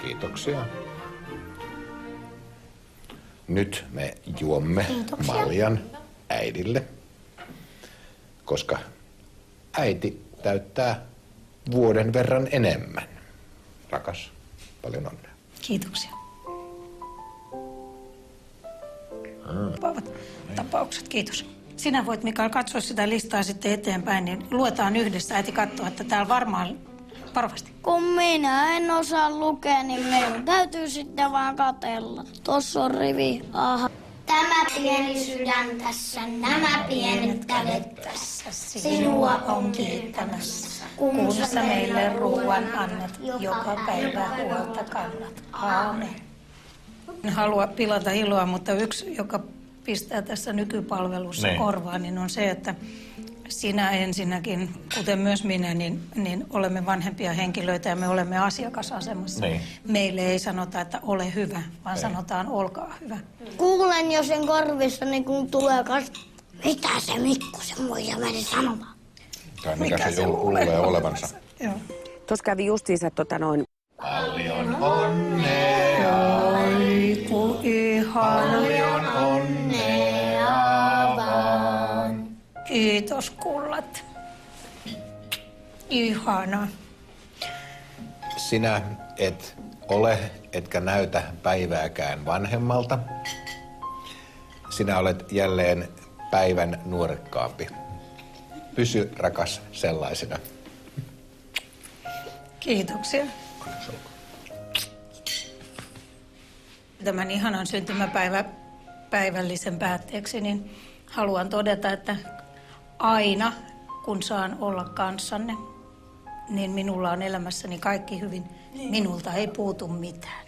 Kiitoksia. Nyt me juomme maljan äidille, koska äiti täyttää vuoden verran enemmän. Rakas, paljon onnea. Kiitoksia. Tapaukset, kiitos. Sinä voit, Mikael, katsoa sitä listaa sitten eteenpäin, niin luetaan yhdessä. Äiti katsoo, että täällä varmaan varovasti. Kun minä en osaa lukea, niin meidän täytyy sitten vaan katsella. Tossa on rivi, aha. Tämä pieni sydän tässä, nämä pienet kädet tässä. Sinua on kiittämässä, kun sä meille ruoan annat, joka päivä huolta kannat. Aamen. En halua pilata iloa, mutta yksi, joka pistää tässä nykypalvelussa korvaan, niin on se, että sinä ensinnäkin, kuten myös minä, niin olemme vanhempia henkilöitä ja me olemme asiakasasemassa. Niin. Meille ei sanota, että ole hyvä, vaan sanotaan olkaa hyvä. Kuulen jo sen korvissani, kun tulee mitä se Mikko se muija meni sanomaan. Tai mikä se luulee olevansa. Joo. Tuossa kävi justiinsa Paljon onnea. Oi, ku ihana. Paljon onnea vaan. Kiitos, kullat. Ihana. Sinä et ole, etkä näytä päivääkään vanhemmalta. Sinä olet jälleen päivän nuorekkaampi. Pysy rakas sellaisena. Kiitoksia. Tämän ihanan syntymäpäivällisen päätteeksi niin haluan todeta, että aina kun saan olla kanssanne, niin minulla on elämässäni kaikki hyvin. Minulta ei puutu mitään.